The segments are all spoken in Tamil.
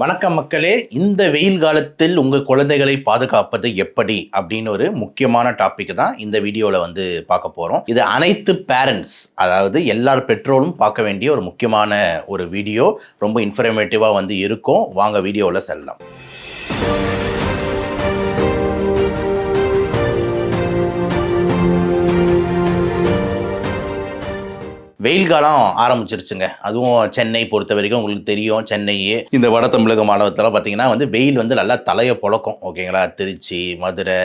வணக்கம் மக்களே. இந்த வெயில் காலத்தில் உங்கள் குழந்தைகளை பாதுகாப்பது எப்படி அப்படின்னு ஒரு முக்கியமான டாபிக் தான் இந்த வீடியோவில் வந்து பார்க்க போகிறோம். இது அனைத்து பேரண்ட்ஸ், அதாவது எல்லார் பெற்றோரும் பார்க்க வேண்டிய ஒரு முக்கியமான ஒரு வீடியோ. ரொம்ப இன்ஃபர்மேட்டிவாக வந்து இருக்கும். வாங்க வீடியோவில் செல்லலாம். வெயில் காலம் ஆரம்பிச்சிருச்சுங்க. அதுவும் சென்னை பொறுத்த வரைக்கும் உங்களுக்கு தெரியும். சென்னை இந்த வட தமிழக மாநிலத்தில் பார்த்தீங்கன்னா வந்து வெயில் வந்து நல்லா தலையை புழக்கும். ஓகேங்களா? திருச்சி, மதுரை,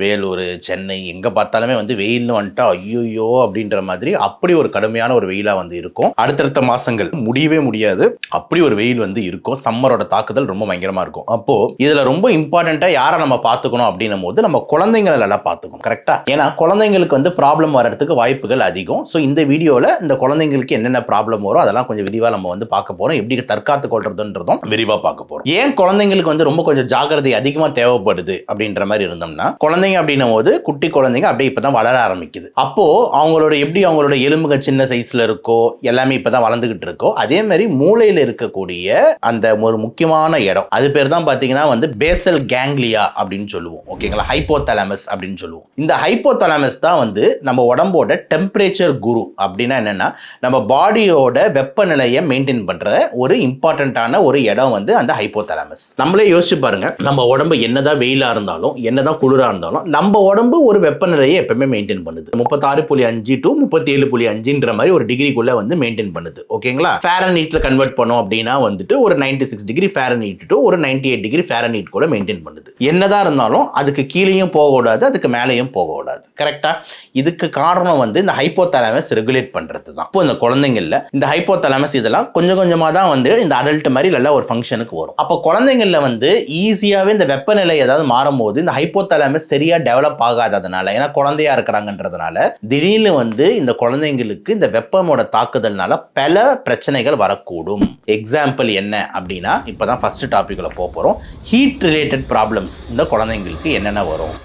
வேலூர், சென்னை எங்கே பார்த்தாலுமே வந்து வெயில்னு வந்துட்டா ஐயோ அப்படின்ற மாதிரி அப்படி ஒரு கடுமையான ஒரு வெயிலாக வந்து இருக்கும். அடுத்தடுத்த மாதங்கள் முடியவே முடியாது, அப்படி ஒரு வெயில் வந்து இருக்கும். சம்மரோட தாக்குதல் ரொம்ப பயங்கரமாக இருக்கும். அப்போது இதில் ரொம்ப இம்பார்ட்டண்ட்டாக யாரை நம்ம பார்த்துக்கணும் அப்படின்னும் போது நம்ம குழந்தைங்களை எல்லாம் பார்த்துக்கணும். கரெக்டாக? ஏன்னா குழந்தைங்களுக்கு வந்து ப்ராப்ளம் வர்றதுக்கு வாய்ப்புகள் அதிகம். ஸோ இந்த வீடியோவில் இந்த குழந்தைங்களுக்கு என்னென்ன ப்ராப்ளம் வரும் அதெல்லாம் கொஞ்சம் விரிவாக நம்ம வந்து பார்க்க போகிறோம். எப்படி தற்காத்து கொள்றதுன்றதும் விரிவாக பார்க்க போகிறோம். ஏன் குழந்தைங்களுக்கு வந்து ரொம்ப கொஞ்சம் ஜாகிரதை அதிகமாக தேவைப்படுது அப்படின்ற மாதிரி இருந்தோம்னா, குழந்தைங்க அப்படின்னும் போது குட்டி குழந்தைங்க அப்படியே இப்போதான் வளர ஆரம்பிக்குது. அப்போ அவங்களோட எப்படி எலும்புக சின்ன சைஸ்ல இருக்கோ, எல்லாமே இப்பதான் வளர்ந்துகிட்டு இருக்கோ, அதே மாதிரி மூளையில் இருக்கக்கூடிய அந்த ஒரு முக்கியமான இடம், அது பேர் தான் பார்த்தீங்கன்னா வந்து பேசல் கேங்லியா அப்படின்னு சொல்லுவோம். ஓகேங்களா? ஹைப்போதாலமஸ் அப்படின்னு சொல்லுவோம். இந்த ஹைப்போதாலமஸ் தான் வந்து நம்ம உடம்போட டெம்பரேச்சர் குரு. அப்படின்னா என்னன்னா, நம்ம பாடியோட வெப்பநிலையை மெயின்டைன் பண்ற ஒரு இம்பார்ட்டன்டான ஒரு இடம் வந்து அந்த ஹைப்போதாலமஸ். நம்மளே யோசிச்சு பாருங்க, நம்ம உடம்பு என்னதான் வெயிலா இருந்தாலும் என்னதான் குளிரா இருந்தாலும் நம்ம உடம்பு ஒரு வெப்பநிலையை எப்பவுமே மெயின்டைன் பண்ணுது. 36.5 to 37.5ன்ற மாதிரி ஒரு டிகிரிக்குள்ள வந்து மெயின்டைன் பண்ணுது. ஓகேங்களா? ஃபாரன்ஹீட்ல கன்வெர்ட் பண்ணோம் அப்படின்னா வந்துட்டு ஒரு 96 டிகிரி ஃபாரன்ஹீட் டு ஒரு 98 டிகிரி ஃபாரன்ஹீட் கூட மெயின்டைன் பண்ணுது. என்னதான் இருந்தாலும் அதுக்கு கீழேயும் போக கூடாது, அதுக்கு மேலேயும் போக கூடாது. கரெக்டா? இதுக்கு காரணம் வந்து இந்த ஹைப்போதாலமஸ் ரெகுலேட் பண்றது தான். இப்போ இந்த குழந்தைங்கள்ல இந்த ஹைப்போதாலமஸ் இதெல்லாம் கொஞ்சம் கொஞ்சமா தான் வந்து இந்த அடல்ட் மாதிரி நல்ல ஒரு ஃபங்க்ஷனுக்கு வரும். அப்போ குழந்தைங்கள்ல வந்து ஈஸியாவே இந்த வெப்பநிலை ஏதாவது மாறும்போது இந்த ஹைப்போதாலமஸ் சரியா டெவலப் ஆகாததுனால, ஏன்னா குழந்தையா இருக்கிறாங்கன்றதுனால திடீர்னு வந்து இந்த குழந்தைங்களுக்கு இந்த வெப்பமோட தாக்குதல்னால பல பிரச்சனைகள் வரக்கூடும். எக்ஸாம்பிள் என்ன அப்படின்னா, இப்பதான் ஃபர்ஸ்ட் டாபிக்ல போறோம். ஹீட் ரிலேட்டட் ப்ராப்ளம்ஸ் இந்த குழந்தைங்களுக்கு என்னென்ன வரும்.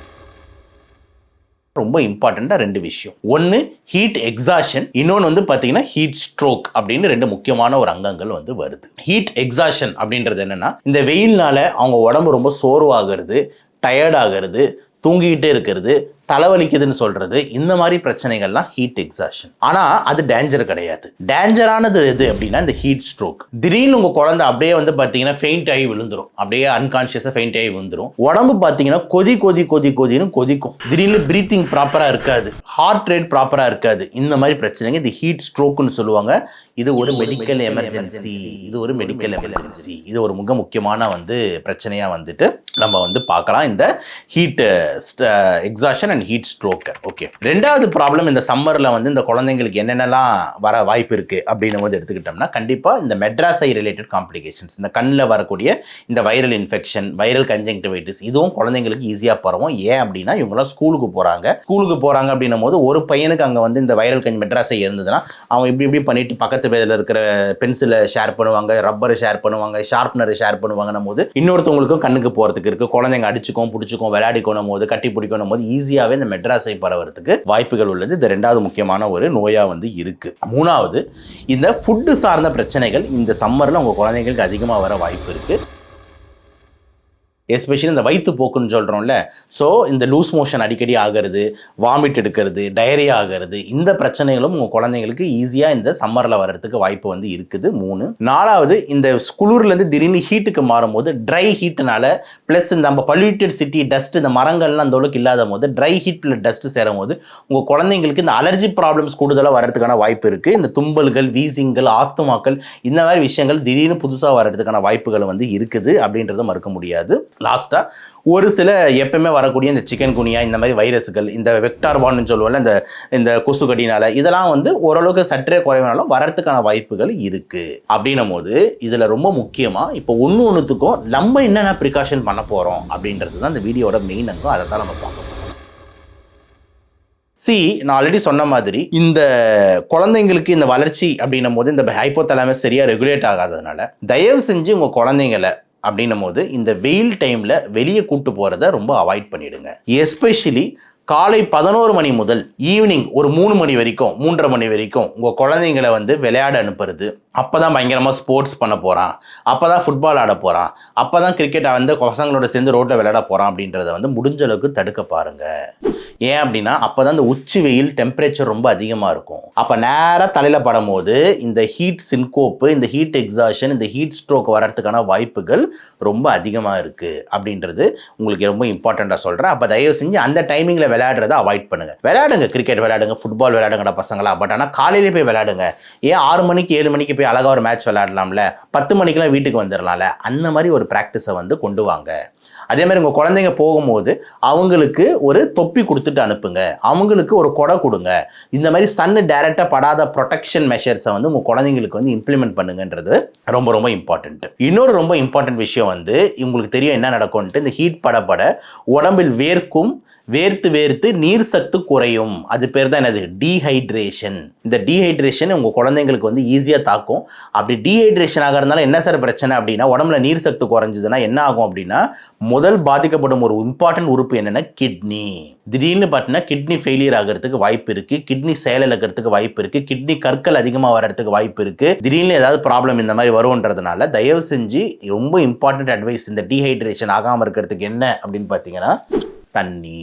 ரொம்ப இம்பார்ட்டண்டா ரெண்டு விஷயம். ஒன்னு ஹீட் எக்ஸாஷன், இன்னொன்று வந்து பார்த்தீங்கன்னா ஹீட் ஸ்ட்ரோக் அப்படின்னு ரெண்டு முக்கியமான ஒரு அங்கங்கள் வந்து வருது. ஹீட் எக்ஸாஷன் அப்படின்றது என்னன்னா, இந்த வெயில்னால அவங்க உடம்பு ரொம்ப சோர்வாகிறது, டயர்ட் ஆகிறது, தூங்கிக்கிட்டே இருக்கிறது, தலைவலிக்குதுன்னு சொல்றது, இந்த மாதிரி பிரச்சனைகள்லாம் ஹீட் எக்ஸாஷன். ஆனா அது டேஞ்சர் கிடையாது. டேஞ்சரானது எது அப்படின்னா இந்த ஹீட் ஸ்ட்ரோக். திடீர்னு உங்க குழந்தை அப்படியே வந்து பாத்தீங்கன்னா ஃபெயிண்ட் ஆகி விழுந்துரும், அப்படியே அன்கான்சியஸா ஃபெயிண்ட் ஆகி விழுந்துரும். உடம்பு பாத்தீங்கன்னா கொதின்னு கொதிக்கும். திடீர்னு பிரீத்திங் ப்ராப்பரா இருக்காது, ஹார்ட் ரேட் ப்ராப்பரா இருக்காது. இந்த மாதிரி பிரச்சனைங்க இது ஹீட் ஸ்ட்ரோக்னு சொல்லுவாங்க. இது ஒரு மெடிக்கல் எமர்ஜென்சி. இது ஒரு மிக முக்கியமான வந்து பிரச்சனையா வந்துட்டு நம்ம வந்து பார்க்கலாம், இந்த heat exhaustion and heat stroke. Okay, ரெண்டாவது ப்ராப்ளம் இந்த சம்மர்ல வந்து இந்த குழந்தைங்களுக்கு என்னென்னலாம் வர வாய்ப்பு இருக்கு அப்படின்னு வந்து எடுத்துக்கிட்டோம்னா, கண்டிப்பா இந்த மெட்ராஸை ரிலேட்டட் காம்ப்ளிகேஷன்ஸ், இந்த கண்ணில் வரக்கூடிய இந்த வைரல் இன்ஃபெக்ஷன், வைரல் கன்ஜங்டிவைட்டிஸ், இதுவும் குழந்தைங்களுக்கு ஈஸியா பரவும். ஏன் அப்படின்னா இவங்கெல்லாம் ஸ்கூலுக்கு போறாங்க அப்படின்னும் போது ஒரு பையனுக்கு அங்க வந்து இந்த வைரல் மெட்ராஸை இருந்ததுன்னா அவன் இப்படி பண்ணிட்டு பக்கத்து பேரில் இருக்கிற பென்சிலை ஷேர் பண்ணுவாங்க, ரப்பரை ஷேர் பண்ணுவாங்க, ஷார்ப்னரை ஷேர் பண்ணுவாங்கன்னும் போது இன்னொருத்தவங்களுக்கும் கண்ணுக்கு போறதுக்கு இருக்கு. குழந்தைங்க அடிச்சுக்கும் பிடிச்சிக்கும் விளையாடிக்கணும் போது கட்டி பிடிக்கணும் போது ஈஸியாவே இந்த மெட்ராஸை பரவறதுக்கு வாய்ப்புகள் உள்ளது. இது ரெண்டாவது முக்கியமான ஒரு நோயா வந்து இருக்கு. மூணாவது, இந்த ஃபுட்டு சார்ந்த பிரச்சனைகள் இந்த சம்மர்ல உங்க குழந்தைங்களுக்கு அதிகமாக வர வாய்ப்பு இருக்கு. எஸ்பெஷலி இந்த வயிற்று போக்குன்னு சொல்கிறோம்ல, ஸோ இந்த லூஸ் மோஷன் அடிக்கடி ஆகிறது, வாமிட் எடுக்கிறது, டயரியா ஆகிறது, இந்த பிரச்சனைகளும் உங்கள் குழந்தைங்களுக்கு ஈஸியாக இந்த சம்மரில் வர்றதுக்கு வாய்ப்பு வந்து இருக்குது. 3. 4வது, இந்த குளிர்லேருந்து திடீர்னு ஹீட்டுக்கு மாறும்போது ட்ரை ஹீட்டுனால ப்ளஸ் இந்த நம்ம பல்யூட்டட் சிட்டி டஸ்ட், இந்த மரங்கள்லாம் அந்த அளவுக்கு இல்லாத போது ட்ரை ஹீட்டில் டஸ்ட் சேரும் போது உங்கள் குழந்தைங்களுக்கு இந்த அலர்ஜி ப்ராப்ளம்ஸ் கூடுதலாக வர்றதுக்கான வாய்ப்பு இருக்குது. இந்த தும்பல்கள், வீசிங்கள், ஆஸ்துமாக்கள், இந்த மாதிரி விஷயங்கள் திடீர்னு புதுசாக வர்றதுக்கான வாய்ப்புகள் வந்து இருக்குது அப்படின்றத மறுக்க முடியாது. லாஸ்டா, ஒரு சில எப்பவுமே வரக்கூடிய இந்த சிக்கன் குனியா, இந்த மாதிரி வைரஸ்கள், இந்த வெக்டார் பார்ன்னு சொல்லுவோம்ல, இந்த கொசு கடினால, இதெல்லாம் வந்து ஓரளவுக்கு சற்றே குறைவானாலும் வரத்துக்கான வாய்ப்புகள் இருக்கு. அப்படின்னும் போது இதுல ரொம்ப முக்கியமா இப்போ ஒன்றுத்துக்கும் நம்ம என்னென்ன ப்ரிகாஷன் பண்ண போறோம் அப்படின்றது தான் இந்த வீடியோட மெயின் அங்கம். அதை தான் நம்ம பார்க்க போறோம். நான் ஆல்ரெடி சொன்ன மாதிரி இந்த குழந்தைங்களுக்கு இந்த வளர்ச்சி அப்படின்னும் போது இந்த ஹைப்போதாலமஸ் சரியா ரெகுலேட் ஆகாததுனால தயவு செஞ்சு உங்க குழந்தைங்களை அப்படின்னும் போது இந்த வெயில் டைம்ல வெளியே கூட்டு போறதை ரொம்ப அவாய்ட் பண்ணிடுங்க. எஸ்பெஷலி காலை 11 மணி முதல் ஈவினிங் ஒரு 3 மணி வரைக்கும் 3:30 மணி வரைக்கும் உங்கள் குழந்தைங்களை வந்து விளையாட அனுப்புறது, அப்போ தான் பயங்கரமாக ஸ்போர்ட்ஸ் பண்ண போகிறான், அப்போ தான் ஃபுட்பால் ஆட போகிறான், அப்போ தான் கிரிக்கெட் வந்து பசங்களோட சேர்ந்து ரோட்டில் விளையாட போகிறான் அப்படின்றத வந்து முடிஞ்ச அளவுக்கு தடுக்க பாருங்கள். ஏன் அப்படின்னா அப்போ தான் இந்த உச்சி வெயில் டெம்பரேச்சர் ரொம்ப அதிகமாக இருக்கும். அப்போ நேராக தலையில் படும்போது இந்த ஹீட் சின்கோப்பு, இந்த ஹீட் எக்ஸாஷன், இந்த ஹீட் ஸ்ட்ரோக் வரதுக்கான வாய்ப்புகள் ரொம்ப அதிகமாக இருக்குது அப்படின்றது உங்களுக்கு ரொம்ப இம்பார்ட்டண்ட்டாக சொல்கிறேன். அப்போ தயவு செஞ்சு அந்த டைமிங்கில் விளையாடுறத அவாய்ட் பண்ணுங்கள். விளையாடுங்க, கிரிக்கெட் விளையாடுங்க, ஃபுட்பால் விளையாடுங்கடா பசங்களா, பட் ஆனால் காலையிலே போய் விளையாடுங்க. ஏன் 6 மணிக்கு 7 மணிக்கு போய் அழகாக ஒரு மேட்ச் விளையாடலாம்ல, 10 மணிக்கெலாம் வீட்டுக்கு வந்துடலாம்ல, அந்த மாதிரி ஒரு ப்ராக்டிஸை வந்து கொண்டு வாங்க. அதே மாதிரி உங்கள் குழந்தைங்க போகும்போது அவங்களுக்கு ஒரு தொப்பி கொடுத்துட்டு அனுப்புங்க, அவங்களுக்கு ஒரு கொடை கொடுங்க. இந்த மாதிரி சன்னு டைரெக்டாக படாத ப்ரொடெக்ஷன் மெஷர்ஸை வந்து உங்கள் குழந்தைங்களுக்கு வந்து இம்ப்ளிமெண்ட் பண்ணுங்கன்றது ரொம்ப ரொம்ப இம்பார்ட்டன்ட். இன்னொரு ரொம்ப இம்பார்ட்டன்ட் விஷயம் வந்து உங்களுக்கு தெரியும் என்ன நடக்கும்ட்டு, இந்த ஹீட் படப்பட உடம்பில் வேர்க்கும், வேர்த்து வேர்த்து நீர் சத்து குறையும். அது பேர் தான் என்னது, டீஹைட்ரேஷன். இந்த டீஹைட்ரேஷன் உங்கள் குழந்தைங்களுக்கு வந்து ஈஸியாக தாக்கும். அப்படி டீஹைட்ரேஷன் ஆகிறதுனால என்ன சார் பிரச்சனை அப்படின்னா, உடம்புல நீர் சத்து குறைஞ்சதுன்னா என்ன ஆகும் அப்படின்னா, முதல் பாதிக்கப்படும் ஒரு இம்பார்ட்டன்ட் உறுப்பு என்னென்னா கிட்னி. திடீர்னு பார்த்தீங்கன்னா கிட்னி ஃபெயிலியர் ஆகிறதுக்கு வாய்ப்பு இருக்குது, கிட்னி செயலிழக்கிறதுக்கு வாய்ப்பு இருக்குது, கிட்னி கற்கள் அதிகமாக வர்றதுக்கு வாய்ப்பு இருக்குது. திடீர்னு ஏதாவது ப்ராப்ளம் இந்த மாதிரி வரும்ன்றதுனால தயவு செஞ்சு ரொம்ப இம்பார்ட்டன்ட் அட்வைஸ், இந்த டீஹைட்ரேஷன் ஆகாமல் இருக்கிறதுக்கு என்ன அப்படின்னு பார்த்தீங்கன்னா தண்ணி.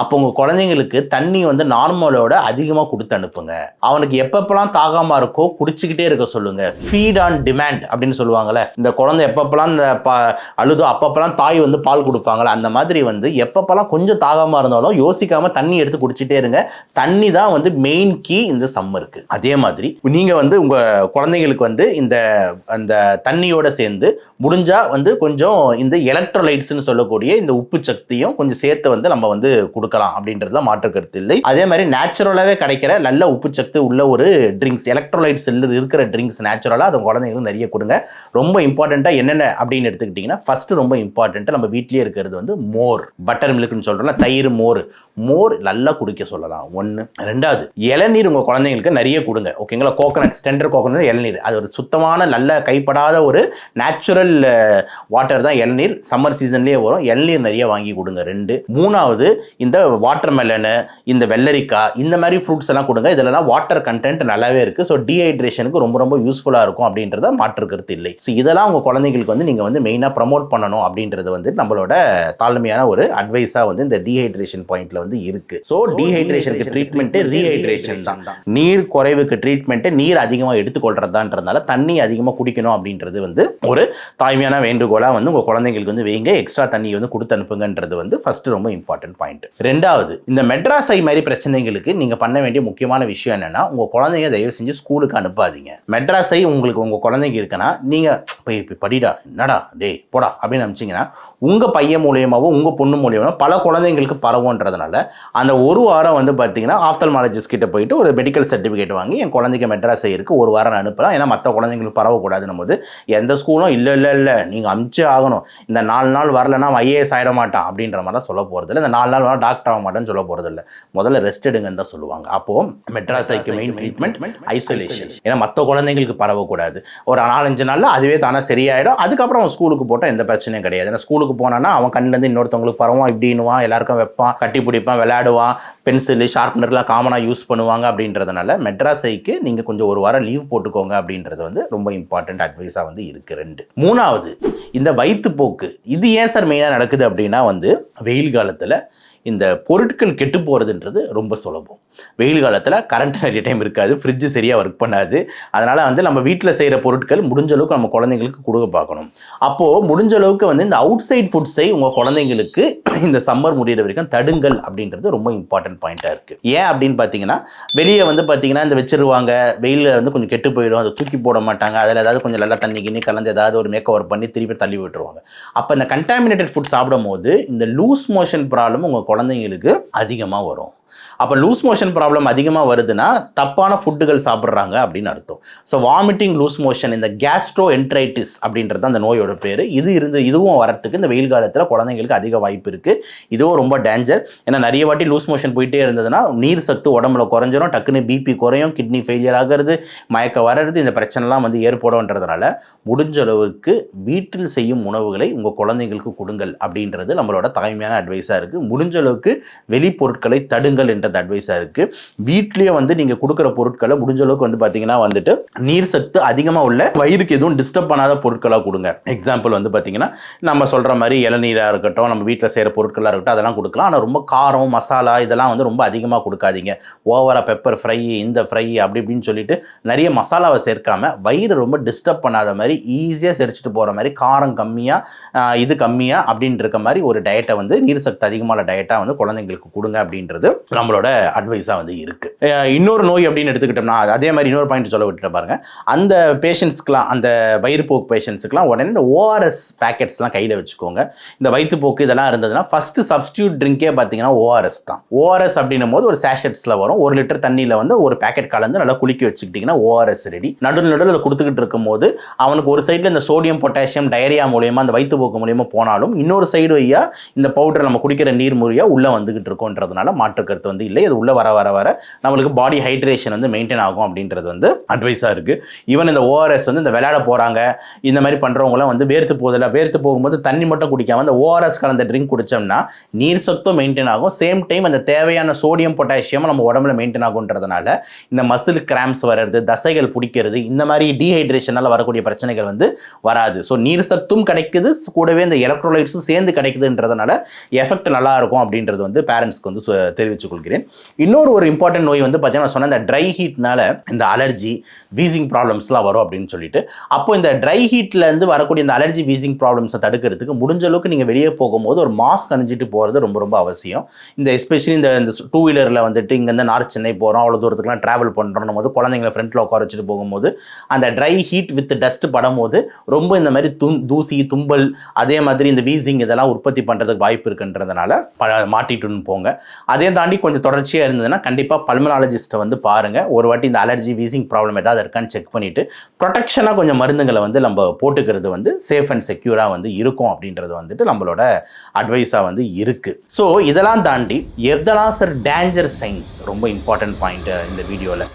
அப்போ உங்கள் குழந்தைங்களுக்கு தண்ணி வந்து நார்மலோட அதிகமாக கொடுத்து அனுப்புங்க. அவனுக்கு எப்பப்பெல்லாம் தாகமாக இருக்கோ குடிச்சிக்கிட்டே இருக்க சொல்லுங்கள். ஃபீட் ஆன் டிமாண்ட் அப்படின்னு சொல்லுவாங்கள்ல, இந்த குழந்தை எப்பப்பெல்லாம் இந்த அழுதோ அப்பப்பெல்லாம் தாய் வந்து பால் கொடுப்பாங்களே, அந்த மாதிரி வந்து எப்பப்பெல்லாம் கொஞ்சம் தாகமாக இருந்தாலும் யோசிக்காமல் தண்ணி எடுத்து குடிச்சிட்டே இருங்க. தண்ணி தான் வந்து மெயின் கீ இந்த சம்மருக்கு. அதே மாதிரி நீங்கள் வந்து உங்கள் குழந்தைங்களுக்கு வந்து அந்த தண்ணியோட சேர்ந்து முடிஞ்சால் வந்து கொஞ்சம் இந்த எலக்ட்ரோலைட்ஸ்னு சொல்லக்கூடிய இந்த உப்பு சக்தியும் கொஞ்சம் சேர்த்து வந்து நம்ம வந்து கொடுக்கலாம் அப்படின்றதுல மாற்று கருத்து இல்லை. அதே மாதிரி நேச்சுரலாகவே கிடைக்கிற நல்ல உப்பு சத்து உள்ள ஒரு ட்ரிங்க்ஸ், எலக்ட்ரோலைட்ஸ் இருக்கிற ட்ரிங்க்ஸ் நேச்சுரலாக அது குழந்தைங்களுக்கு நிறைய கொடுங்க. ரொம்ப இம்பார்ட்டண்ட்டாக என்னென்ன அப்படின்னு எடுத்துக்கிட்டிங்கன்னா, ஃபஸ்ட்டு ரொம்ப இம்பார்ட்டண்ட்டாக நம்ம வீட்லேயே இருக்கிறது வந்து மோர், பட்டர் மில்க்னு சொல்கிறோம்ல, தயிர், மோர் நல்லா குடிக்க சொல்லலாம். ஒன்று. ரெண்டாவது, இளநீர் உங்கள் குழந்தைங்களுக்கு நிறைய கொடுங்க. ஓகேங்களா, கோகனட், டெண்டர் கோகனட் இளநீர், அது ஒரு சுத்தமான நல்ல கைப்படாத ஒரு நேச்சுரல் வாட்டர் தான் இளநீர். சம்மர் சீசன்லேயே வரும், இளநீர் நிறைய வாங்கி கொடுங்க. 2. மூணாவது, இந்த வாட்டர்மெலனு, இந்த வெள்ளரிக்காய், இந்த மாதிரி ஃப்ரூட்ஸ் எல்லாம் கொடுங்க. இதெல்லாம் வாட்டர் கண்டென்ட் நல்லாவே இருக்குது. ஸோ டீஹைட்ரேஷனுக்கு ரொம்ப ரொம்ப யூஸ்ஃபுல்லாக இருக்கும் அப்படின்றத மாற்று கருத்து இல்லை. ஸோ இதெல்லாம் உங்கள் குழந்தைங்களுக்கு வந்து நீங்கள் வந்து மெயினாக ப்ரமோட் பண்ணணும் அப்படின்றது வந்து நம்மளோட தாழ்மையான ஒரு அட்வைஸாக வந்து இந்த டீஹைட்ரேஷன் பாயிண்ட்ல வந்து இருக்குது. ஸோ டீஹைட்ரேஷனுக்கு ட்ரீட்மெண்ட்டு ரீஹைட்ரேஷன் தான். நீர் குறைவுக்கு ட்ரீட்மெண்ட்டு நீர் அதிகமாக எடுத்துக்கொள்றதான்றதுனால தண்ணி அதிகமாக குடிக்கணும் அப்படின்றது வந்து ஒரு தாய்மையான வேண்டுகோளாக வந்து உங்கள் குழந்தைங்களுக்கு வந்து வைங்க. எக்ஸ்ட்ரா தண்ணியை வந்து கொடுத்து அனுப்புங்கன்றது வந்து ஃபஸ்ட்டு ரொம்ப இம்பார்ட்டன்ட் பாயிண்ட். ரெண்டாவது, இந்த மெட்ராஸ் ஐ மாதிரி பிரச்சனைகளுக்கு நீங்கள் பண்ண வேண்டிய முக்கியமான விஷயம் என்னென்னா, உங்கள் குழந்தைங்க தயவு செஞ்சு ஸ்கூலுக்கு அனுப்பாதீங்க. மெட்ராஸ் ஐ உங்களுக்கு உங்கள் குழந்தைங்க இருக்குன்னா நீங்கள் போய் படிடா, என்னடா டேய் போடா அப்படின்னு அனுப்பிச்சிங்கன்னா, உங்கள் பையன் மூலியமாகவும் உங்கள் பொண்ணு மூலியமாக பல குழந்தைங்களுக்கு பரவுன்றதுனால அந்த ஒரு வாரம் வந்து பார்த்தீங்கன்னா ஆப்தல்மாலஜிஸ்ட் கிட்ட போயிட்டு ஒரு மெடிக்கல் சர்டிஃபிகேட் வாங்கி என் குழந்தைக்கு மெட்ராஸ் ஐ இருக்குது ஒரு வாரம் அனுப்பலாம். ஏன்னா மற்ற குழந்தைங்களுக்கு பரவக்கூடாதுன்னும் போது எந்த ஸ்கூலும் இல்லை நீங்கள் அனுப்பிச்சே ஆகணும், இந்த 4 நாள் வரலன்னா ஐஏஎஸ் ஆகிட மாட்டான் அப்படின்ற மாதிரி சொல்ல போகிறதில்ல, இந்த 4 நாள் டாக்டர் ஆக மாட்டேன்னு சொல்ல போகிறது இல்லை, முதல்ல ரெஸ்ட் எடுங்கன்னு தான் சொல்லுவாங்க. அப்போது மெட்ராஸ் ஐக்கு மெயின் ட்ரீட்மெண்ட் ஐசோலேஷன். ஏன்னா மற்ற குழந்தைங்களுக்கு பரவக்கூடாது. ஒரு 4-5 நாளில் அதுவே தானே சரியாயிடும். அதுக்கப்புறம் அவன் ஸ்கூலுக்கு போட்டால் எந்த பிரச்சனையும் கிடையாது. ஏன்னா ஸ்கூலுக்கு போனான்னா அவன் கண்ணிலேருந்து இன்னொருத்தவங்களுக்கு பரவான், இப்படின்னுவான், எல்லாருக்கும் வைப்பான், கட்டி பிடிப்பான், விளையாடுவான், பென்சிலு ஷார்ப்னர்லாம் காமனாக யூஸ் பண்ணுவாங்க. அப்படின்றதுனால மெட்ராஸ் ஐக்கு நீங்கள் கொஞ்சம் ஒரு வாரம் லீவ் போட்டுக்கோங்க அப்படின்றது வந்து ரொம்ப இம்பார்ட்டன்ட் அட்வைஸாக வந்து இருக்குது. 2. மூணாவது, இந்த வயிற்றுப்போக்கு. இது ஏன் சார் மெயினாக நடக்குது அப்படின்னா வந்து வெயில் காலத்தில் இந்த பொருட்கள் கெட்டு போகிறதுன்றது ரொம்ப சுலபம். வெயில் காலத்தில் கரண்ட் நிறைய டைம் இருக்காது, ஃப்ரிட்ஜு சரியாக ஒர்க் பண்ணாது. அதனால் வந்து நம்ம வீட்டில் செய்கிற பொருட்கள் முடிஞ்ச அளவுக்கு நம்ம குழந்தைங்களுக்கு கொடுக்க பார்க்கணும். அப்போது முடிஞ்ச அளவுக்கு வந்து இந்த அவுட் சைட் ஃபுட்ஸை உங்கள் குழந்தைங்களுக்கு இந்த சம்மர் முடிகிற வரைக்கும் தடுங்கள் அப்படின்றது ரொம்ப இம்பார்ட்டன்ட் பாயிண்ட்டாக இருக்குது. ஏன் அப்படின்னு பார்த்தீங்கன்னா, வெளியே வந்து பார்த்தீங்கன்னா இந்த வச்சிருவாங்க, வெயிலில் வந்து கொஞ்சம் கெட்டு போயிடும், அதை தூக்கி போட மாட்டாங்க, அதில் ஏதாவது கொஞ்சம் நல்லா தண்ணி கிண்ணி கலந்து ஏதாவது ஒரு மேக் ஓவர் பண்ணி திருப்பி தள்ளி விட்டுருவாங்க. அப்போ இந்த கண்டாமினேட்டட் ஃபுட் சாப்பிடும் போது இந்த லூஸ் மோஷன் ப்ராப்ளம் உங்கள் குழந்தைங்களுக்கு அதிகமாக வரும். அப்போ லூஸ் மோஷன் ப்ராப்ளம் அதிகமாக வருதுன்னா தப்பான ஃபுட்டுகள் சாப்பிட்றாங்க அப்படின்னு அர்த்தம். ஸோ வாமிட்டிங், லூஸ் மோஷன், இந்த கேஸ்ட்ரோ என்ட்ரைட்டிஸ் அப்படின்றது அந்த நோயோட பேர். இதுவும் வரத்துக்கு இந்த வெயில் காலத்தில் குழந்தைங்களுக்கு அதிக வாய்ப்பு இருக்குது. இதுவும் ரொம்ப டேஞ்சர். ஏன்னா நிறைய வாட்டி லூஸ் மோஷன் போயிட்டே இருந்ததுன்னா நீர் சத்து உடம்புல குறைஞ்சிரும், டக்குன்னு பிபி குறையும், கிட்னி ஃபெயிலியர் ஆகிறது, மயக்க வர்றது, இந்த பிரச்சனைலாம் வந்து ஏற்படும்ன்றதுனால முடிஞ்ச அளவுக்கு வீட்டில் செய்யும் உணவுகளை உங்கள் குழந்தைங்களுக்கு கொடுங்கள் அப்படின்றது நம்மளோட தாய்மையான அட்வைஸாக இருக்குது. முடிஞ்ச அளவுக்கு வெளிப்பொருட்களை தடுங்கள் என்றது அட்வைஸாக இருக்குது. வீட்லேயே வந்து நீங்கள் கொடுக்குற பொருட்களை முடிஞ்ச அளவுக்கு வந்து பார்த்தீங்கன்னா வந்துட்டு நீர் சத்து அதிகமாக உள்ள வயிறுக்கு எதுவும் டிஸ்டர்ப் பண்ணாத பொருட்களாக கொடுங்க. எக்ஸாம்பிள் வந்து பார்த்தீங்கன்னா நம்ம சொல்கிற மாதிரி இளநீராக இருக்கட்டும், நம்ம வீட்டில் செய்கிற பொருட்களாக இருக்கட்டும், அதெல்லாம் கொடுக்கலாம். ஆனால் ரொம்ப காரம் மசாலா இதெல்லாம் வந்து ரொம்ப அதிகமாக கொடுக்காதீங்க. ஓவராக பெப்பர் ஃப்ரை இந்த ஃப்ரை அப்படி இப்படின்னு சொல்லிட்டு நிறைய மசாலாவை சேர்க்காம வயிறு ரொம்ப டிஸ்டர்ப் பண்ணாத மாதிரி ஈஸியாக செரிச்சிட்டு போகிற மாதிரி காரம் கம்மியாக இது கம்மியாக அப்படின்னு இருக்க மாதிரி ஒரு டயட்டை வந்து நீர் சக்தி அதிகமான டயட்டாக வந்து குழந்தைங்களுக்கு கொடுங்க அப்படின்றது நம்மளோட அட்வைஸாக வந்து இருக்குது. இன்னொரு நோய் அப்படின்னு எடுத்துக்கிட்டோம்னா அதே மாதிரி இன்னொரு பாயிண்ட் சொல்ல விட்டுட்டு பாருங்க, அந்த பேஷண்ட்ஸ்க்குலாம் அந்த வயிறுப்போக்கு பேஷண்ட்ஸுக்குலாம் உடனே இந்த ஓஆர்எஸ் பேக்கெட்ஸ்லாம் கையில் வச்சுக்கோங்க. இந்த வயிற்றுப்போக்கு இதெல்லாம் இருந்ததுன்னா ஃபர்ஸ்ட் சப்ஸ்டியூட் ட்ரிங்கே பார்த்தீங்கன்னா ஓஆர்எஸ் தான். ஓஆர்எஸ் அப்படின்னும் போது ஒரு சேஷட்ஸில் வரும், 1 லிட்டர் தண்ணியில் வந்து ஒரு பேக்கெட் கலந்து நல்லா குளிக்க வச்சுக்கிட்டிங்கன்னா ஓஆர்எஸ் ரெடி. நடுவில் அதை கொடுத்துக்கிட்டு இருக்கும்போது அவனுக்கு ஒரு சைடில் இந்த சோடியம் பொட்டாசியம் டயரியா மூலியமாக அந்த வயிற்றுப்போக்கு மூலியமாக போனாலும் இன்னொரு சைடு வையா இந்த பவுடர் நம்ம குடிக்கிற நீர் மூலியா உள்ளே வந்துகிட்டு இருக்கோன்றதுனால மாற்றுக்கருத்து வந்து இல்லை. அது உள்ளே வர வர வர நம்மளுக்கு பாடி ஹைட்ரேஷன் வந்து மெயின்டைன் ஆகும் அப்படின்றது வந்து அட்வைஸாக இருக்குது. ஈவன் இந்த ஓஆர்எஸ் வந்து இந்த விளையாட போகிறாங்க இந்த மாதிரி பண்ணுறவங்களாம் வந்து வேர்த்து போதில்லை, வேர்த்து போகும்போது தண்ணி மட்டும் குடிக்காமல் அந்த ஓஆர்எஸ் கலந்த ட்ரிங்க் குடித்தோம்னா நீர் சத்தும் மெயின்டைன் ஆகும், சேம் டைம் அந்த தேவையான சோடியம் பொட்டாசியம் நம்ம உடம்புல மெயின்டைன் ஆகுன்றதுனால இந்த மசில் கிராம்ஸ் வர்றது, தசைகள் பிடிக்கிறது, இந்த மாதிரி டீஹைட்ரேஷனால் வரக்கூடிய பிரச்சனைகள் வந்து வராது. ஸோ நீர் சத்தும் கிடைக்குது, கூடவே இந்த எலக்ட்ரோலைட்ஸும் சேர்ந்து கிடைக்குதுன்றதுனால எஃபெக்ட் நல்லா இருக்கும் அப்படின்றது வந்து பேரண்ட்ஸ்க்கு வந்து தெரிவித்துக் கொள்கிறேன். இன்னொரு ஒரு இம்பார்ட்டன்ட் நோய் வந்து பார்த்தீங்கன்னா சொன்ன இந்த ட்ரை ஹீட்னால இந்த அலர்ஜி வீசிங் ப்ராப்ளம்ஸ்லாம் வரும் அப்படின்னு சொல்லிட்டு, அப்போ இந்த ட்ரை ஹீட்லேருந்து வரக்கூடிய இந்த அலர்ஜி வீசிங் ப்ராப்ளம்ஸை தடுக்கிறதுக்கு முடிஞ்ச அளவுக்கு நீங்கள் வெளியே போகும்போது ஒரு மாஸ்க் அணிஞ்சிட்டு போகிறது ரொம்ப ரொம்ப அவசியம். இந்த எஸ்பெஷலி இந்த 2 வீலரில் வந்துட்டு இங்கேருந்து நார்த் சென்னை போகிறோம், அவ்வளோ தூரத்துக்குலாம் ட்ராவல் பண்ணுறோம் போது குழந்தைங்களை ஃப்ரண்ட்டில் உட்கார வச்சுட்டு போகும்போது அந்த ட்ரை ஹீட் வித் டஸ்ட் படும்போது ரொம்ப இந்த மாதிரி தூசி தும்பல் அதே மாதிரி இந்த வீசிங் இதெல்லாம் உற்பத்தி பண்ணுறதுக்கு வாய்ப்பு இருக்குன்றதுனால மாட்டிட்டுன்னு போங்க. அதே தாண்டி கொஞ்சம் தொடர்ச்சியாக இருந்ததுன்னா கண்டிப்பாக பல்மனாலஜிஸ்ட்டை வந்து பாருங்கள். ஒரு வாட்டி இந்த அலர்ஜி வீசிங் ப்ராப்ளம் ஏதாவது இருக்கான்னு செக் பண்ணிவிட்டு ப்ரொடெக்ஷனாக கொஞ்சம் மருந்துகளை வந்து நம்ம போட்டுக்கிறது வந்து சேஃப் அண்ட் செக்யூராக வந்து இருக்கும் அப்படின்றது வந்துட்டு நம்மளோட அட்வைஸாக வந்து இருக்குது. ஸோ இதெல்லாம் தாண்டி எதெல்லாம் சார் டேஞ்சர் சைன்ஸ் ரொம்ப இம்பார்ட்டன்ட் பாயிண்ட் இந்த வீடியோவில்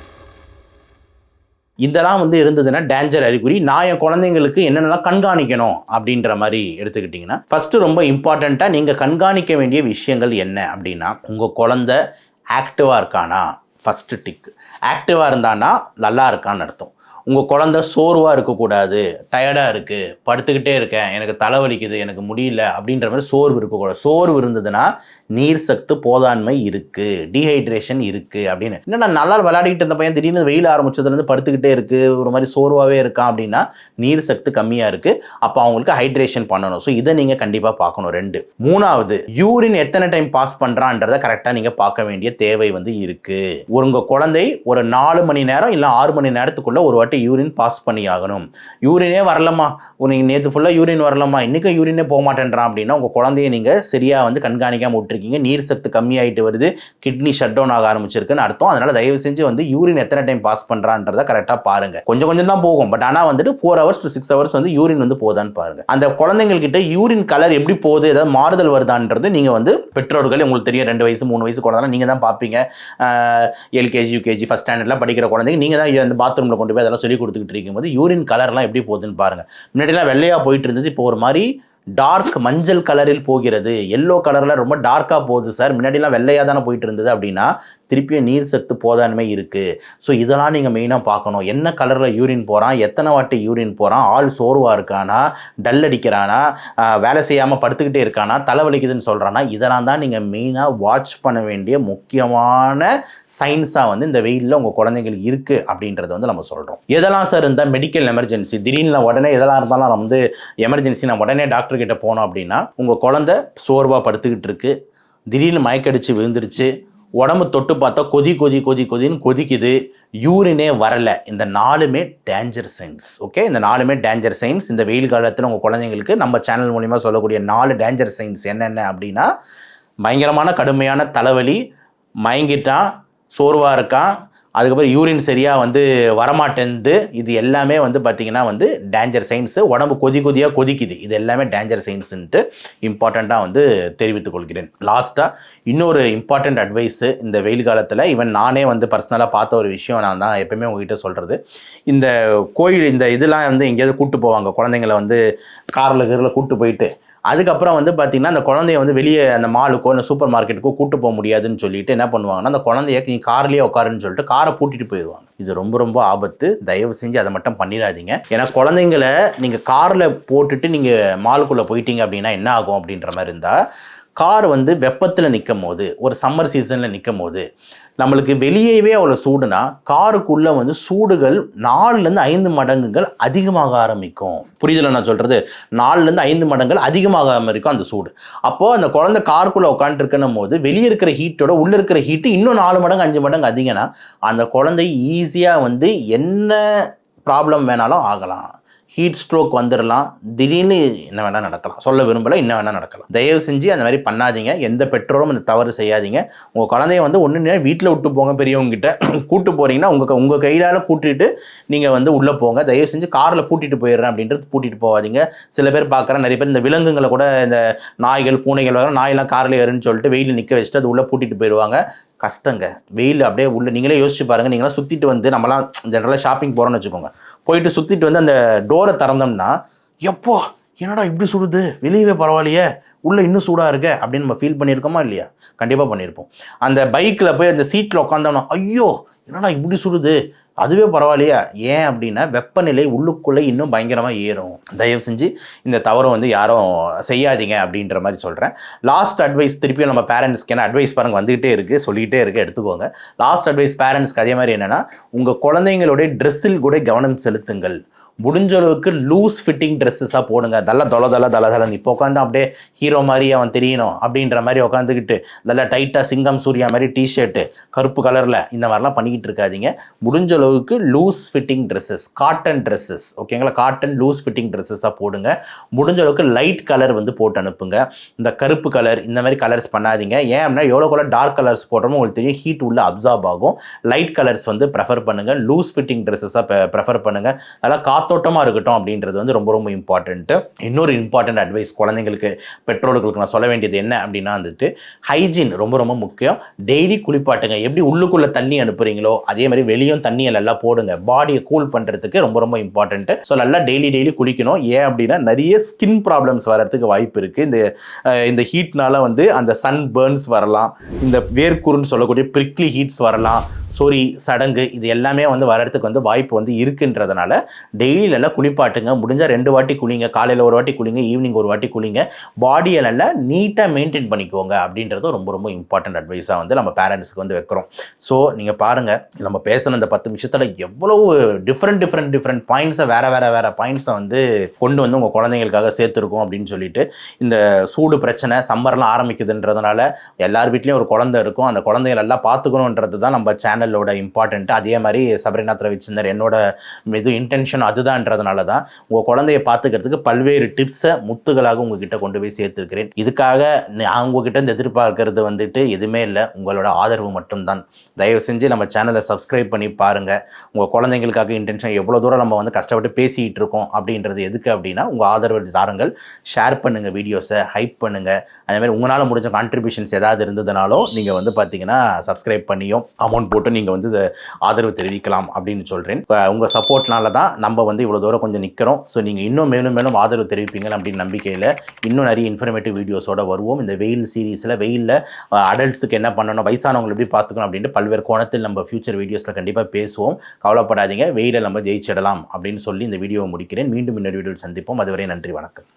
இதெல்லாம் வந்து இருந்ததுன்னா டேஞ்சர் அறிகுறி, நான் என் குழந்தைங்களுக்கு என்னென்னலாம் கண்காணிக்கணும் அப்படின்ற மாதிரி எடுத்துக்கிட்டிங்கன்னா ஃபஸ்ட்டு ரொம்ப இம்பார்ட்டண்ட்டாக நீங்கள் கண்காணிக்க வேண்டிய விஷயங்கள் என்ன அப்படின்னா, உங்கள் குழந்தை ஆக்டிவாக இருக்கானா ஃபஸ்ட்டு டிக். ஆக்டிவாக இருந்தானா நல்லா இருக்கான்னு அர்த்தம். உங்கள் குழந்தை சோர்வாக இருக்கக்கூடாது, டயர்டாக இருக்குது, படுத்துக்கிட்டே இருக்கேன், எனக்கு தலைவலிக்குது, எனக்கு முடியல அப்படின்ற மாதிரி சோர்வு இருக்கக்கூடாது. சோர்வு இருந்ததுன்னா நீர் சத்து போதாண்மை இருக்குது, டீஹைட்ரேஷன் இருக்குது அப்படின்னு. இன்னும் நான் நல்லா விளையாடிக்கிட்டு இருந்த பையன் திடீர்னு வெயில் ஆரம்பிச்சதுலேருந்து படுத்துக்கிட்டே இருக்குது, ஒரு மாதிரி சோர்வாகவே இருக்கான் அப்படின்னா நீர் சத்து கம்மியாக இருக்குது. அப்போ அவங்களுக்கு ஹைட்ரேஷன் பண்ணணும். ஸோ இதை நீங்கள் கண்டிப்பாக பார்க்கணும். 2 3வது யூரின் எத்தனை டைம் பாஸ் பண்ணுறான்றதை கரெக்டாக நீங்கள் பார்க்க வேண்டிய தேவை வந்து இருக்குது. உங்கள் குழந்தை ஒரு 4 மணி நேரம் இல்லை 6 மணி நேரத்துக்குள்ளே ஒரு வாட்டி யூரின் பாஸ் பண்ணி ஆகணும். யூரினே வரலமா, நீங்கள் நேற்று ஃபுல்லாக யூரின் வரலமா, இன்றைக்கும் யூரினே போக மாட்டேன்றான் அப்படின்னா உங்கள் குழந்தைய நீங்கள் சரியாக வந்து கண்காணிக்காமல் விட்டுருக்கீங்க. நீர் சத்து கம்மியாகிட்டு வருது, கிட்னி ஷட் டவுன் ஆக ஆரம்பிச்சிருக்குன்னு அர்த்தம். அதனால் தயவு செஞ்சு வந்து யூரின் எத்தனை டைம் பாஸ் பண்ணுறான்றதை கரெக்டாக பாருங்கள். கொஞ்சம் கொஞ்சம் தான் போகும், பட் ஆனால் வந்துட்டு 4 hours to 6 hours வந்து யூரின் வந்து போதான்னு பாருங்கள். அந்த குழந்தைங்கள்கிட்ட யூரின் கலர் எப்படி போகுது, ஏதாவது மாறுதல் வருதான்றது நீங்கள் வந்து பெற்றோர்கள் உங்களுக்கு தெரியும், 2 வயசு 3 வயசு குழந்தைலாம் நீங்கள் தான் பார்ப்பீங்க. எல்கேஜி யூகேஜி ஃபஸ்ட் ஸ்டாண்டர்ட்லாம் படிக்கிற குழந்தைங்க நீங்கள் தான் அந்த பாத்ரூமில் கொண்டு போய் அதெல்லாம் சொல்லி கொடுத்துக்கிட்டு இருக்கும்போது யூரின் கலர்லாம் எப்படி போகுதுன்னு பாருங்கள். முன்னாடிலாம் வெள்ளையாக போயிட்டு இருந்தது, இப்போ ஒரு மாதிரி டார்க் மஞ்சள் கலரில் போகிறது, எல்லோ கலரில் ரொம்ப டார்க்காக போகுது சார், முன்னாடிலாம் வெள்ளையாக தானே போயிட்டு இருந்தது அப்படின்னா திருப்பியும் நீர் சத்து போதாண்மை இருக்குது. ஸோ இதெல்லாம் நீங்கள் மெயினாக பார்க்கணும். என்ன கலரில் யூரின் போகிறான், எத்தனை வாட்டி யூரின் போகிறான், ஆள் சோர்வாக இருக்கானா, டல் அடிக்கிறானா, வேலை செய்யாமல் படுத்துக்கிட்டே இருக்கானா, தலைவலிக்குதுன்னு சொல்கிறானா, இதெல்லாம் தான் நீங்கள் மெயினாக வாட்ச் பண்ண வேண்டிய முக்கியமான சைன்ஸாக வந்து இந்த வெயிலில் உங்கள் குழந்தைங்களுக்கு இருக்குது அப்படின்றத வந்து நம்ம சொல்கிறோம். எதெல்லாம் சார் இருந்தால் மெடிக்கல் எமர்ஜென்சி, திடீர்னு உடனே எதெல்லாம் இருந்தாலும் நம்ம வந்து எமர்ஜென்சி நான் உடனே டாக்டர் கிட்ட போனோம் அப்படின்னா, உங்கள் குழந்தை சோர்வாக படுத்துக்கிட்டு இருக்கு, திடீர்னு மயக்கடிச்சு விழுந்துருச்சு, உடம்பு தொட்டு பார்த்தா கொதின்னு கொதிக்குது, யூரினே வரலை, இந்த 4மே டேஞ்சர் சைன்ஸ். ஓகே, இந்த 4மே டேஞ்சர் சைன்ஸ். இந்த வெயில் காலத்தில் உங்கள் குழந்தைங்களுக்கு நம்ம சேனல் மூலிமா சொல்லக்கூடிய 4 டேஞ்சர் சைன்ஸ் என்னென்ன அப்படின்னா, பயங்கரமான கடுமையான தலைவலி, மயங்கிட்டான், சோர்வாக இருக்கான், அதுக்கப்புறம் யூரின் சரியாக வந்து வரமாட்டேங்குது, இது எல்லாமே வந்து பார்த்திங்கன்னா வந்து டேஞ்சர் சைன்ஸு. உடம்பு கொதியாக கொதிக்குது, இது எல்லாமே டேஞ்சர் சைன்ஸுன்ட்டு இம்பார்ட்டண்ட்டாக வந்து தெரிவித்துக் கொள்கிறேன். லாஸ்ட்டாக இன்னொரு இம்பார்ட்டண்ட் அட்வைஸு இந்த வெயில் காலத்தில், ஈவன் நானே வந்து பர்சனலாக பார்த்த ஒரு விஷயம் நான் தான் எப்போயுமே உங்ககிட்ட சொல்கிறது, இந்த கோயில் இந்த இதெல்லாம் வந்து எங்கேயாவது கூப்பிட்டு போவாங்க குழந்தைங்கள வந்து காரில் கூப்பிட்டு போயிட்டு அதுக்கப்புறம் வந்து பார்த்தீங்கன்னா அந்த குழந்தைய வந்து வெளியே அந்த மாலுக்கோ இல்லை சூப்பர் மார்க்கெட்டுக்கோ கூட்டு போக முடியாதுன்னு சொல்லிட்டு என்ன பண்ணுவாங்கன்னா அந்த குழந்தைய நீ கார்லேயே உட்காருன்னு சொல்லிட்டு காரை பூட்டிட்டு போயிடுவாங்க. இது ரொம்ப ரொம்ப ஆபத்து. தயவு செஞ்சு அதை மட்டும் பண்ணிடாதீங்க. ஏன்னா குழந்தைங்களை நீங்கள் காரில் போட்டுட்டு நீங்கள் மாலுக்குள்ளே போயிட்டீங்க அப்படின்னா என்ன ஆகும் அப்படின்ற மாதிரி இருந்தால், கார் வந்து வெப்பத்தில் நிற்கும் போது, ஒரு சம்மர் சீசனில் நிற்கும் போது நம்மளுக்கு வெளியேவே அவ்வளோ சூடுனா காருக்குள்ளே வந்து சூடுகள் 4லேருந்து 5 மடங்குகள் அதிகமாக ஆரம்பிக்கும். புரியுதுல நான் சொல்கிறது? 4லேருந்து 5 மடங்குகள் அதிகமாக ஆரம்பிக்கும் அந்த சூடு. அப்போது அந்த குழந்தை காருக்குள்ளே உட்காந்துருக்கணும் போது வெளியே இருக்கிற ஹீட்டோட உள்ளே இருக்கிற ஹீட்டு இன்னும் 4 மடங்கு 5 மடங்கு அதிகம்னா அந்த குழந்தை ஈஸியாக வந்து என்ன ப்ராப்ளம் வேணாலும் ஆகலாம். ஹீட் ஸ்ட்ரோக் வந்துடலாம். திடீர்னு என்ன வேணால் நடக்கலாம். சொல்ல விரும்பலை, என்ன வேணால் நடக்கலாம். தயவு செஞ்சு அந்த மாதிரி பண்ணாதீங்க. எந்த பெற்றோரும் அந்த தவறு செய்யாதீங்க. உங்கள் குழந்தைய வந்து ஒன்று வீட்டில் விட்டு போங்க. பெரியவங்ககிட்ட கூட்டு போகிறீங்கன்னா உங்கள் கையால் கூட்டிகிட்டு நீங்கள் வந்து உள்ளே போங்க. தயவு செஞ்சு காரில் பூட்டிட்டு போயிடுறேன் அப்படின்றது பூட்டிட்டு போகாதீங்க. சில பேர் பார்க்குறேன், நிறைய பேர் இந்த விலங்குகளை கூட இந்த நாய்கள் பூனைகள் வர நாயெல்லாம் காரில் ஏறுன்னு சொல்லிட்டு வெயிலில் நிற்க வச்சுட்டு அது உள்ளே பூட்டிட்டு போயிடுவாங்க. கஷ்டங்க. வெயில் அப்படியே உள்ள நீங்களே யோசிச்சு பாருங்கள். நீங்களாம் சுற்றிட்டு வந்து நம்மளாம் ஜென்ரலாக ஷாப்பிங் போகிறோன்னு வச்சுக்கோங்க. போயிட்டு சுற்றிட்டு வந்து அந்த டோரை திறந்தோம்னா, எப்போ என்னடா இப்படி சுடுது, வெளியவே பரவாயில்லையே, உள்ளே இன்னும் சூடாக இருக்க அப்படின்னு நம்ம ஃபீல் பண்ணியிருக்கோமா இல்லையா? கண்டிப்பாக பண்ணியிருப்போம். அந்த பைக்கில் போய் அந்த சீட்டில் உட்காந்தோம்னா, ஐயோ என்னடா இப்படி சுடுது, அதுவே பரவாயில்லையா? ஏன் அப்படின்னா வெப்பநிலை உள்ளுக்குள்ளே இன்னும் பயங்கரமாக ஏறும். தயவு செஞ்சு இந்த தவறை வந்து யாரும் செய்யாதீங்க அப்படின்ற மாதிரி சொல்கிறேன். லாஸ்ட் அட்வைஸ் திருப்பியும் நம்ம பேரண்ட்ஸ்க்கு, ஏன்னா அட்வைஸ் பாருங்கள் வந்துக்கிட்டே இருக்குது, சொல்லிக்கிட்டே இருக்குது, எடுத்துக்கோங்க. லாஸ்ட் அட்வைஸ் பேரண்ட்ஸ்க்கு அதே மாதிரி என்னென்னா, உங்கள் குழந்தைங்களுடைய ட்ரெஸ்ஸில் கூட கவனம் செலுத்துங்கள். முடிஞ்ச அளவுக்கு லூஸ் ஃபிட்டிங் ட்ரெஸ்ஸஸாக போடுங்க. நல்லா தலை இப்போ உட்காந்து அப்படியே ஹீரோ மாதிரி அவன் தெரியணும் அப்படின்ற மாதிரி உட்காந்துக்கிட்டு நல்லா டைட்டாக சிங்கம் சூர்யா மாதிரி டிஷர்ட்டு கருப்பு கலரில் இந்த மாதிரிலாம் பண்ணிக்கிட்டு இருக்காதிங்க. முடிஞ்ச அளவுக்கு loose fitting dresses, cotton dresses, ஓகேங்களா, காட்டன் லூஸ் ஃபிட்டிங் ட்ரெஸ்ஸஸாக போடுங்க. முடிஞ்ச அளவுக்கு லைட் கலர் வந்து போட்டு அனுப்புங்க. இந்த கருப்பு கலர் இந்த மாதிரி கலர்ஸ் பண்ணாதீங்க. ஏன் அப்படின்னா எவ்வளோ டார்க் கலர்ஸ் போடுறோமோ உங்களுக்கு தெரியும், ஹீட் உள்ள அப்சார்ப் ஆகும். லைட் கலர்ஸ் வந்து ப்ரெஃபர் பண்ணுங்கள். லூஸ் ஃபிட்டிங் ட்ரெஸ்ஸஸாக ப்ரெஃபர் பண்ணுங்கள். அதெல்லாம் காத்தோட்டமாக இருக்கட்டும் அப்படின்றது வந்து ரொம்ப ரொம்ப இம்பார்ட்டண்ட்டு. இன்னொரு இம்பார்ட்டண்ட் அட்வைஸ் குழந்தைங்களுக்கு, பெற்றோர்களுக்கு நான் சொல்ல வேண்டியது என்ன அப்படின்னா வந்துட்டு ஹைஜீன் ரொம்ப ரொம்ப முக்கியம். டெய்லி குளிப்பாட்டுங்க. எப்படி உள்ளுக்குள்ளே தண்ணி அனுப்புறீங்களோ அதே மாதிரி வெளியும் தண்ணியை நல்லா போடுங்க. பாடியை கூல் பண்ணுறதுக்கு ரொம்ப ரொம்ப இம்பார்ட்டண்ட்டு. ஸோ நல்லா டெய்லி குளிக்கணும். ஏன் அப்படின்னா நிறைய ஸ்கின் ப்ராப்ளம்ஸ் வர்றதுக்கு வாய்ப்பு இருக்குது. இந்த ஹீட்னால வந்து அந்த சன் பேர்ன்ஸ் வரலாம், இந்த வேர்க்குருன்னு சொல்லக்கூடிய பிரிக்லி ஹீட்ஸ் வரலாம், சொறி சடங்கு இது எல்லாமே வந்து வரதுக்கு வந்து வாய்ப்பு வந்து இருக்குன்றதுனால டெய்லி நல்லா குளிப்பாட்டுங்க. முடிஞ்சால் 2 வாட்டி குளிங்க. காலையில் ஒரு வாட்டி குளிங்க, ஈவினிங் ஒரு வாட்டி குளிங்க. பாடியை நல்லா நீட்டாக மெயின்டைன் பண்ணிக்கோங்க அப்படின்றது ரொம்ப ரொம்ப இம்பார்ட்டன்ட் அட்வைஸாக வந்து நம்ம பேரண்ட்ஸுக்கு வந்து வைக்கிறோம். ஸோ நீங்கள் பாருங்கள், நம்ம பேசின இந்த 10 நிமிஷத்தில் எவ்வளவு டிஃப்ரெண்ட் பாயிண்ட்ஸை வேறு பாயிண்ட்ஸை வந்து கொண்டு வந்து உங்கள் குழந்தைங்களுக்காக சேர்த்துருக்கோம் அப்படின்னு சொல்லிட்டு, இந்த சூடு பிரச்சனை சம்மர்லாம் ஆரம்பிக்குதுன்றதுனால எல்லார் வீட்லேயும் ஒரு குழந்தை இருக்கும். அந்த குழந்தைகள் எல்லாம் பார்த்துக்கணுன்றது தான் நம்ம சேனலோட இம்பார்ட்டன்ட். அதே மாதிரி சபரிநாத் ரவிச்சந்தர் என்னோட இது இன்டென்ஷன் அதுதான்றதுனால தான் உங்கள் குழந்தைய பார்த்துக்கிறதுக்கு பல்வேறு டிப்ஸை முத்துகளாக உங்ககிட்ட கொண்டு போய் சேர்த்துருக்கிறேன். இதுக்காக நான் உங்ககிட்ட இருந்து எதிர்பார்க்கறது வந்துட்டு எதுவுமே இல்லை, உங்களோட ஆதரவு மட்டும்தான். தயவு செஞ்சு நம்ம சேனலை சப்ஸ்கிரைப் பண்ணி பாருங்கள். உங்கள் குழந்தைங்களுக்காக இன்டென்ஷன் எவ்வளோ தூரம் நம்ம வந்து கஷ்டப்பட்டு பேசிகிட்டு இருக்கோம் அப்படின்றது எதுக்கு அப்படின்னா உங்கள் ஆதரவு தாருங்கள். ஷேர் பண்ணுங்கள், வீடியோஸை ஹைப் பண்ணுங்கள். அதேமாதிரி உங்களால் முடிஞ்ச கான்ட்ரிபியூஷன்ஸ் ஏதாவது இருந்ததுனாலும் நீங்கள் வந்து பார்த்தீங்கன்னா சப்ஸ்கிரைப் பண்ணியும் அமௌண்ட் போட்டு நீங்கள் வந்து ஆதரவு தெரிவிக்கலாம் அப்படின்னு சொல்கிறேன். உங்கள் சப்போர்ட்னால தான் நம்ம வந்து இவ்வளோ தூரம் கொஞ்சம் நிற்கிறோம். ஸோ நீங்கள் இன்னும் மேலும் ஆதரவு தெரிவிப்பீங்க அப்படின்னு நம்பிக்கையில் இன்னும் நிறைய இன்ஃபர்மேட்டிவ் வீடியோஸோடு வருவோம். இந்த வெயில் சீரீஸில் வெயிலில் அடல்ட்ஸுக்கு என்ன பண்ணணும், வயசானவங்களை எப்படி பார்த்துக்கணும் அப்படின்ட்டு பல்வேறு கோணத்தில் நம்ம ஃபியூச்சர் வீடியோஸில் கண்டிப்பாக பேசுவோம். கவலைப்படாதீங்க, வெயிலை நம்ம ஜெயிச்சிடலாம் அப்படின்னு சொல்லி இந்த வீடியோவை முடிக்கிறேன். மீண்டும் இன்னொரு வீடியோவில் சந்திப்போம். அதுவரை நன்றி, வணக்கம்.